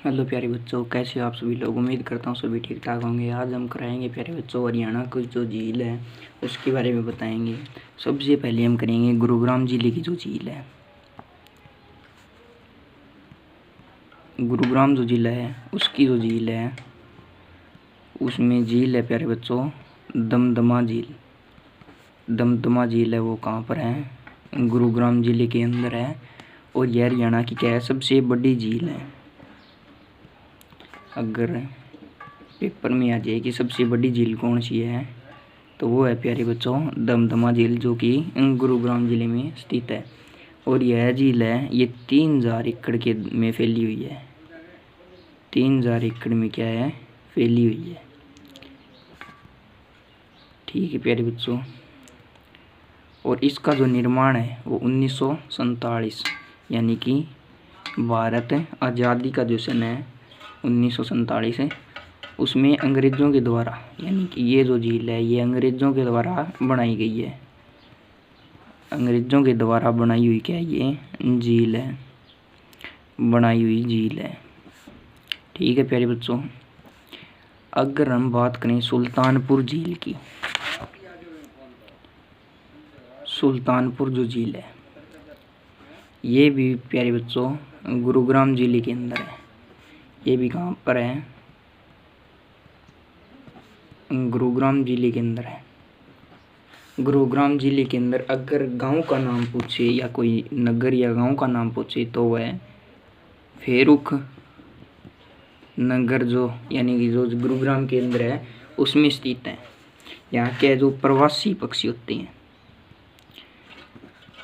Hello प्यारे बच्चों, कैसे हो आप सभी लोग। उम्मीद करता हूँ सभी ठीक ठाक होंगे। आज हम कराएंगे प्यारे बच्चों हरियाणा की जो झील है उसके बारे में बताएंगे। सबसे पहले हम करेंगे गुरुग्राम जिले की जो झील है। गुरुग्राम जो जिला है उसकी जो झील है, उसमें झील है प्यारे बच्चों दमदमा झील। दमदमा झील है वो कहाँ पर है? गुरुग्राम जिले के अंदर है। और यह हरियाणा की क्या है, सबसे बड़ी झील है। अगर पेपर में आ जाए कि सबसे बड़ी झील कौन सी है तो वो है प्यारे बच्चों दमदमा झील, जो कि गुरुग्राम जिले में स्थित है। और यह झील है ये 3000 एकड़ के में फैली हुई है। 3000 एकड़ में क्या है, फैली हुई है। ठीक है प्यारे बच्चों। और इसका जो निर्माण है वो 1947 यानी कि भारत आज़ादी का जो सन है 1947 है, उसमें अंग्रेज़ों के द्वारा, यानी कि ये जो झील है ये अंग्रेज़ों के द्वारा बनाई गई है। अंग्रेज़ों के द्वारा बनाई हुई क्या है, ये झील है, बनाई हुई झील है। ठीक है प्यारे बच्चों। अगर हम बात करें सुल्तानपुर झील की, सुल्तानपुर जो झील है ये भी प्यारे बच्चों गुरुग्राम जिले के अंदर है। ये भी कहाँ पर है? गुरुग्राम जिले के अंदर है। गुरुग्राम जिले के अंदर अगर गांव का नाम पूछे या कोई नगर या गांव का नाम पूछे तो वह फेरुख नगर, जो यानी कि जो गुरुग्राम के अंदर है उसमें स्थित है। यहाँ के जो प्रवासी पक्षी होते हैं,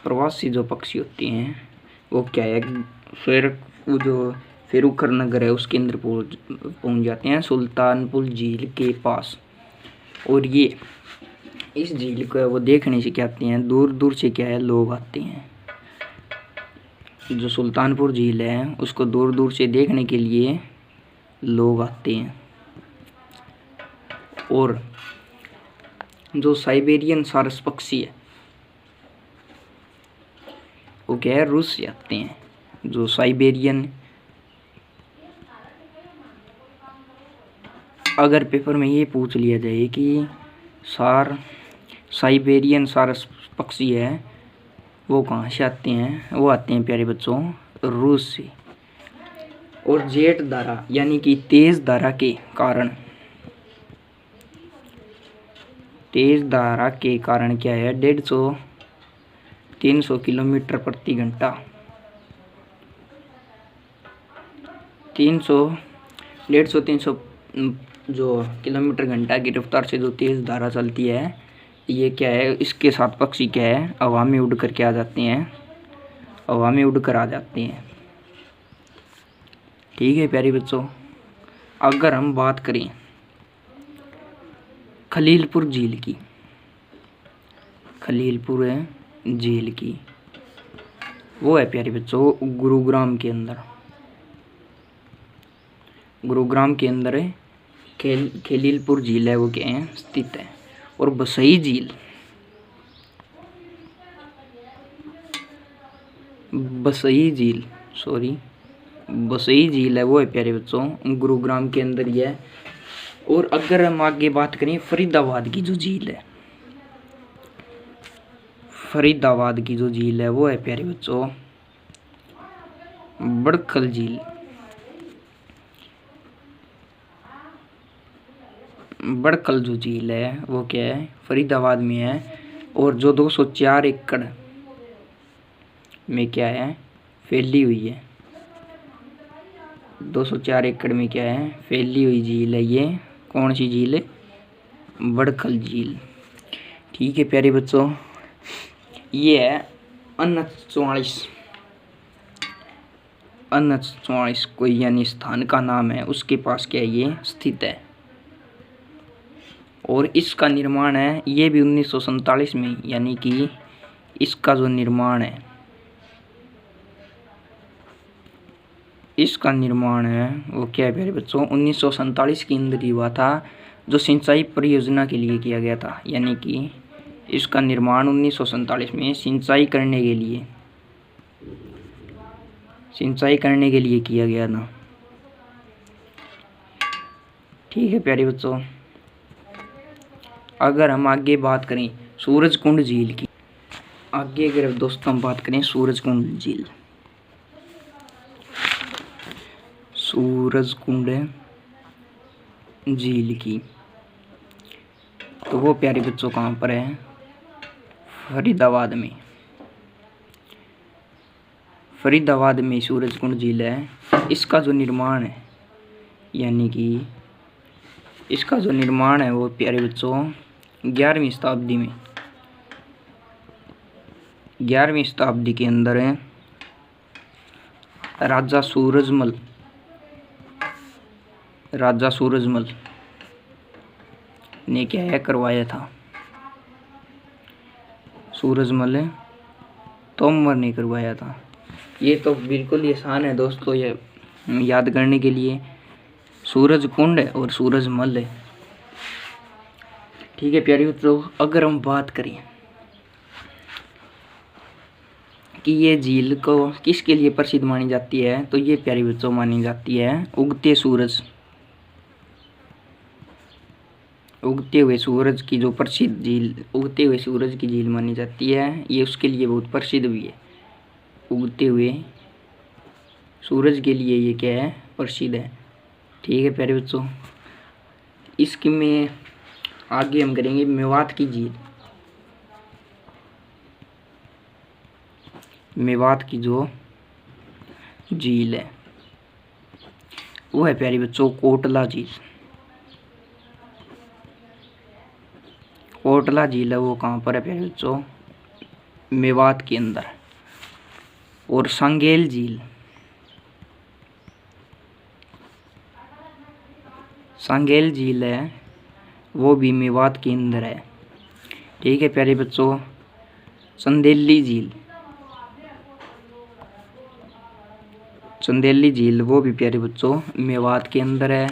प्रवासी जो पक्षी होते हैं वो क्या है, जो फेरुखर नगर है उसके अंदर पहुँच जाते हैं, सुल्तानपुर झील के पास। और ये इस झील को वो देखने से क्या आते हैं, दूर दूर से क्या है लोग आते हैं। जो सुल्तानपुर झील है उसको दूर दूर से देखने के लिए लोग आते हैं। और जो साइबेरियन सारस पक्षी है वो क्या है, रूस से आते हैं। जो साइबेरियन, अगर पेपर में ये पूछ लिया जाए कि साइबेरियन सारस पक्षी है वो कहाँ से आते हैं, वो आते हैं प्यारे बच्चों रूस से। और जेट धारा यानी कि तेज धारा के कारण, तेज धारा के कारण क्या है, 300 किलोमीटर प्रति घंटा, 300 जो किलोमीटर घंटा की रफ्तार से जो तेज धारा चलती है, ये क्या है, इसके साथ पक्षी क्या है हवा में उड़ कर के आ जाते हैं, हवा में उड़ कर आ जाते हैं। ठीक है प्यारे बच्चों। अगर हम बात करें खलीलपुर झील की, खलीलपुर झील की वो है प्यारे बच्चों गुरुग्राम के अंदर। गुरुग्राम के अंदर है खलीलपुर झील है वो क्या है, स्थित है। और बसई झील, बसई झील है वो है प्यारे बच्चों गुरुग्राम के अंदर ही है। और अगर हम आगे बात करें फरीदाबाद की जो झील है, फरीदाबाद की जो झील है वो है प्यारे बच्चों बड़खल झील। बड़खल जो झील है वो क्या है, फरीदाबाद में है। और जो 204 एकड़ में क्या है, फैली हुई है। 204 एकड़ में क्या है, फैली हुई झील है। ये कौन सी झील है? बड़खल झील। ठीक है प्यारे बच्चों। ये है अनच 44 कोई यानी स्थान का नाम है, उसके पास क्या है, ये स्थित है। और इसका निर्माण है ये भी 1947 में, यानी कि इसका जो निर्माण है, इसका निर्माण है वो क्या है प्यारे बच्चों 1947 के अंदर ही हुआ था, जो सिंचाई परियोजना के लिए किया गया था। यानी कि इसका निर्माण 1947 में सिंचाई करने के लिए किया गया था। ठीक है प्यारे बच्चों, अगर हम आगे बात करें सूरजकुंड झील की, आगे अगर दोस्तों हम बात करें सूरजकुंड झील, सूरजकुंड झील की, तो वो प्यारे बच्चों कहाँ पर है? फरीदाबाद में। फरीदाबाद में सूरजकुंड झील है। इसका जो निर्माण है, यानी कि इसका जो निर्माण है वो प्यारे बच्चों 11वीं शताब्दी में, 11वीं शताब्दी के अंदर है राजा सूरजमल ने क्या है करवाया था। सूरजमल तोमर ने करवाया था। ये तो बिल्कुल ही आसान है दोस्तों ये याद करने के लिए, सूरजकुंड और सूरजमल है। ठीक है प्यारे बच्चों, अगर हम बात करें कि ये झील को किसके लिए प्रसिद्ध मानी जाती है, तो ये प्यारे बच्चों मानी जाती है उगते हुए सूरज की जो प्रसिद्ध झील, उगते हुए सूरज की झील मानी जाती है। ये उसके लिए बहुत प्रसिद्ध भी है, उगते हुए सूरज के लिए ये क्या है? प्रसिद्ध है। ठीक है प्यारे बच्चों, इसकी में आगे हम करेंगे मेवात की झील। मेवात की जो झील है वो है प्यारे बच्चों कोटला झील। कोटला झील है वो कहाँ पर है प्यारे बच्चों? मेवात के अंदर। और सांगेल झील, सांगेल झील है वो भी मेवात के अंदर है। ठीक है प्यारे बच्चों, चंदेली झील, चंदेली झील वो भी प्यारे बच्चों मेवात के अंदर है।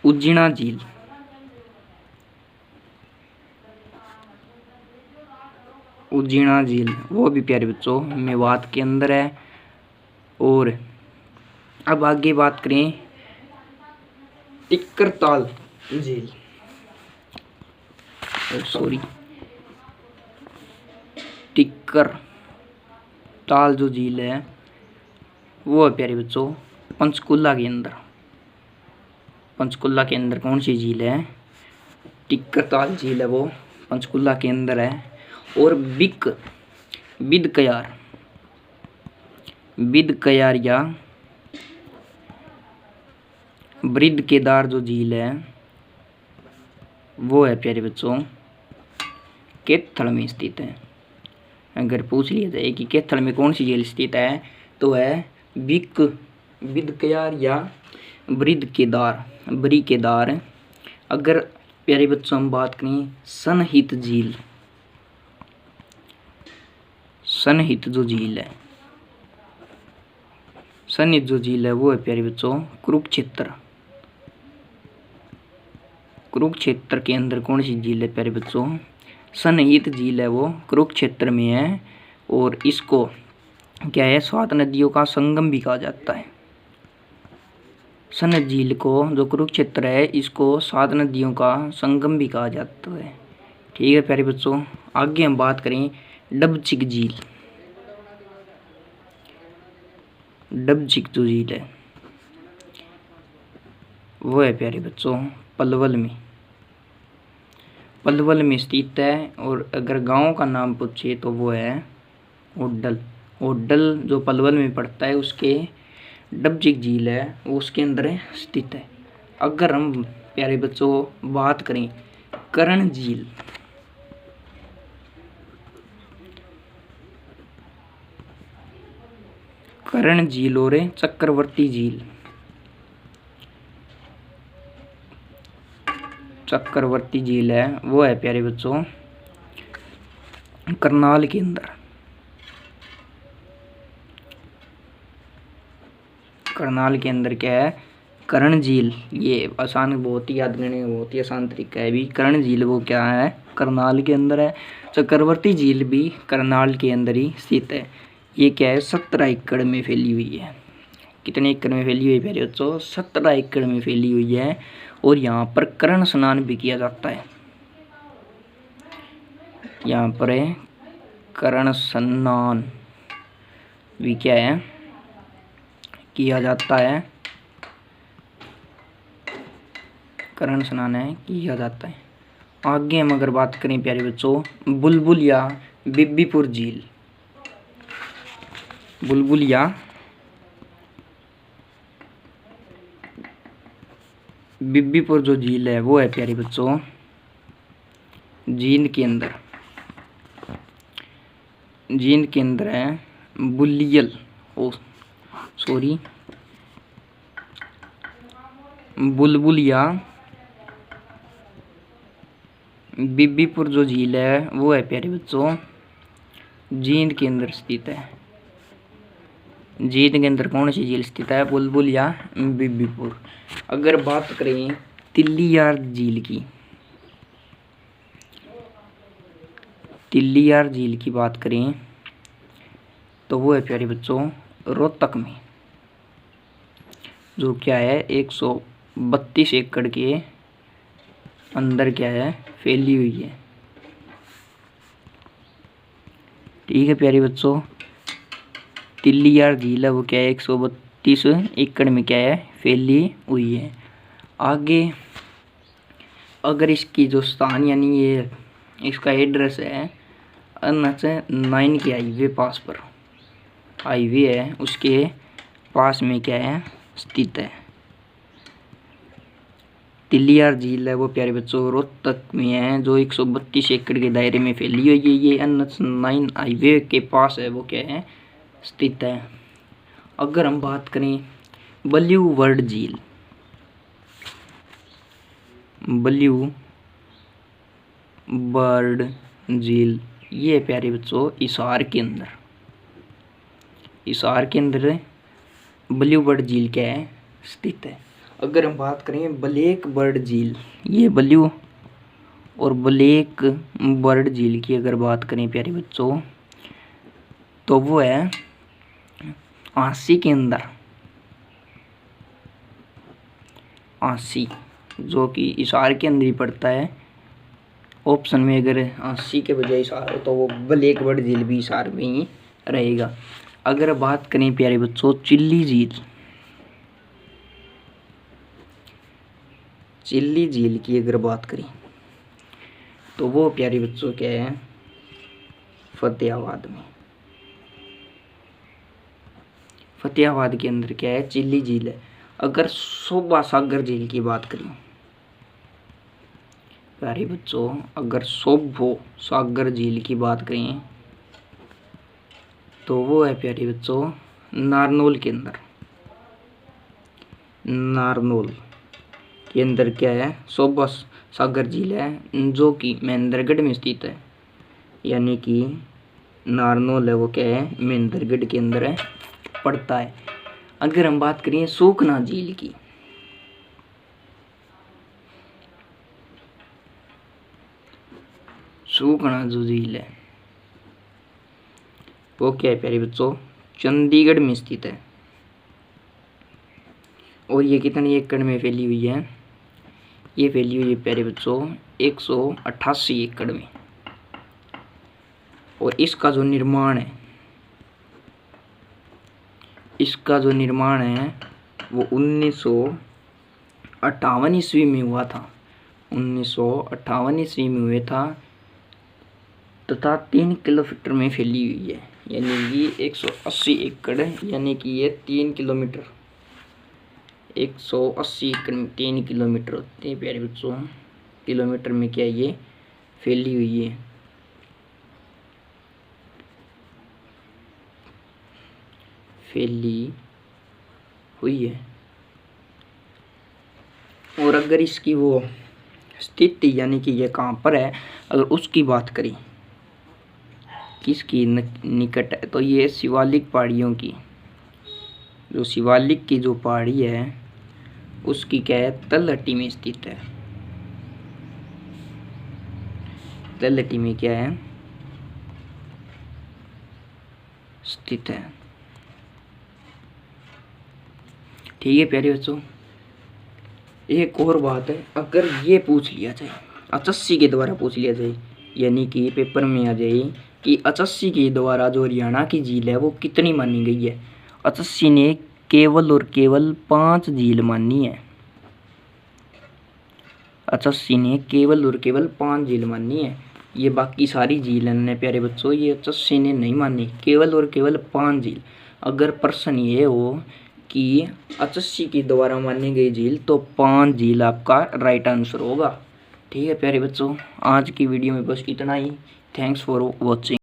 उज्जीना झील, उज्जीना झील वो भी प्यारे बच्चों मेवात के अंदर है। और अब आगे बात करें टिक्करताल झील, टिक्करताल जो झील है वो है प्यारे बच्चों पंचकुला के अंदर। पंचकुला के अंदर कौन सी झील है? टिक्करताल झील है वो पंचकुला के अंदर है। और बिदकयार या बृद केदार जो झील है वो है प्यारे बच्चों कैथल में स्थित है। अगर पूछ लिया जाए कि कैथल में कौन सी झील स्थित है, तो है बिदकयार या बृद केदार। अगर प्यारे बच्चों हम बात करें सनहित जो झील है, सनहित जो झील है वो है प्यारे बच्चों कुरुक्षेत्र के अंदर कौन सी झील है प्यारे बच्चों? सनहित झील है वो कुरुक्षेत्र में है। और इसको क्या है? 7 नदियों का संगम भी कहा जाता है। सनहित झील को जो कुरुक्षेत्र है इसको 7 नदियों का संगम भी कहा जाता है। ठीक है प्यारे बच्चों, आगे हम बात करें डबचिक झील। डबचिक जो झील है वो है प्यारे बच्चों पलवल में स्थित है। और अगर गांव का नाम पूछे तो वो है होडल जो पलवल में पड़ता है, उसके डबचिक झील है वो उसके अंदर स्थित है। अगर हम प्यारे बच्चों बात करें करण झील, करण झील और चक्रवर्ती झील है वो है प्यारे बच्चों करनाल के अंदर। करनाल के अंदर क्या है? करण झील। ये आसान, बहुत ही याद करने का बहुत ही आसान तरीका है भी। करण झील वो क्या है? करनाल के अंदर है। चक्रवर्ती झील भी करनाल के अंदर ही स्थित है। ये क्या है? 17 एकड़ में फैली हुई है। कितने एकड़ में फैली हुई है प्यारे बच्चों? 17 एकड़ में फैली हुई है। और यहाँ पर कर्ण स्नान भी किया जाता है। यहाँ पर कर्ण स्नान भी क्या है, किया जाता है। कर्ण स्नान है किया जाता है। आगे हम अगर बात करें प्यारे बच्चों, बुलबुल या बीबीपुर झील। बुलबुल या बीबीपुर जो झील है वो है प्यारे बच्चों जींद के अंदर। जींद के अंदर है बुलियल, सॉरी बुलबुल या बीबीपुर जो झील है वो है प्यारे बच्चों जींद के अंदर स्थित है। जींद के अंदर कौन सी झील स्थित है? बुलबुल या बीबीपुर। अगर बात करें तिल्लियार झील की, तिल्लियार झील की बात करें तो वो है प्यारे बच्चों रोहतक में, जो क्या है 132 एकड़ के अंदर क्या है फैली हुई है। ठीक है प्यारे बच्चों, तिल्लियार झील है वो क्या है 132 एकड़ में क्या है फैली हुई है। आगे अगर इसकी जो स्थान यानी ये इसका एड्रेस है NH9 के हाईवे पास पर, हाईवे है उसके पास में क्या है स्थित है। तिल्लियार झील है वो प्यारे बच्चों रोहतक में है, जो 132 एकड़ के दायरे में फैली हुई है। ये NH9 हाईवे के पास है वो क्या है स्थित है। अगर हम बात करें ब्लू बर्ड झील, ब्लू बर्ड झील ये प्यारे बच्चों हिसार के अंदर, हिसार के अंदर ब्लू बर्ड झील क्या है स्थित है। अगर हम बात करें ब्लैक बर्ड झील, ये ब्लू और ब्लैक बर्ड झील की अगर बात करें प्यारे बच्चों तो वो है आसी के अंदर, आसी जो कि हिसार के अंदर ही पड़ता है। ऑप्शन में अगर आसी के बजाय हिसार हो तो वो ब्लैक बर्ड झील भी हिसार में ही रहेगा। अगर बात करें प्यारे बच्चों चिल्ली झील, चिल्ली झील की अगर बात करें तो वो प्यारे बच्चों क्या है फतेहाबाद में, फतेहाबाद के अंदर क्या है चिल्ली झील है। अगर शोभा सागर झील की बात करें प्यारे बच्चों, अगर शोभो सागर झील की बात करें तो वो है प्यारे बच्चों नारनौल के अंदर, नारनौल के अंदर क्या है शोभा सागर झील है जो कि महेंद्रगढ़ में स्थित है। यानी कि नारनौल है वो क्या है महेंद्रगढ़ के अंदर है पड़ता है। अगर हम बात करें सूखना झील की, सूखना जो झील है वो क्या है प्यारे बच्चों चंडीगढ़ में स्थित है। और ये कितने एकड़ में फैली हुई है? ये फैली हुई है प्यारे बच्चों 188 एकड़ में। और इसका जो निर्माण है, इसका जो निर्माण है वो 1958 ईस्वी में हुआ था, 1958 ईस्वी में हुआ था तथा 3 किलोमीटर में फैली हुई है। यानी कि 180 एकड़ यानी कि ये 3 किलोमीटर, 180 एकड़ में 3 किलोमीटर होते हैं प्यारे बच्चों। किलोमीटर में क्या ये फैली हुई है। फैली हुई है। और अगर इसकी वो स्थिति यानी कि ये कहाँ पर है अगर उसकी बात करें किसकी निकट है तो ये शिवालिक पहाड़ियों की, जो शिवालिक की जो पहाड़ी है उसकी क्या है तलहटी में स्थित है। तलहटी में क्या है स्थित है। ठीक है प्यारे बच्चों, एक और बात है, अगर ये पूछ लिया जाए HSC के द्वारा पूछ लिया जाए, यानी कि पेपर में आ जाए कि HSC के द्वारा जो हरियाणा की झील है वो कितनी मानी गई है। HSC ने केवल और केवल 5 झील मानी है। HSC ने केवल और केवल 5 झील मानी है। ये बाकी सारी झील ने प्यारे बच्चों ये HSC ने नहीं मानी, केवल और केवल 5 झील। अगर प्रश्न ये हो कि HSC के द्वारा मानी गई झील, तो 5 झील आपका राइट आंसर होगा। ठीक है प्यारे बच्चों, आज की वीडियो में बस इतना ही। Thanks for watching.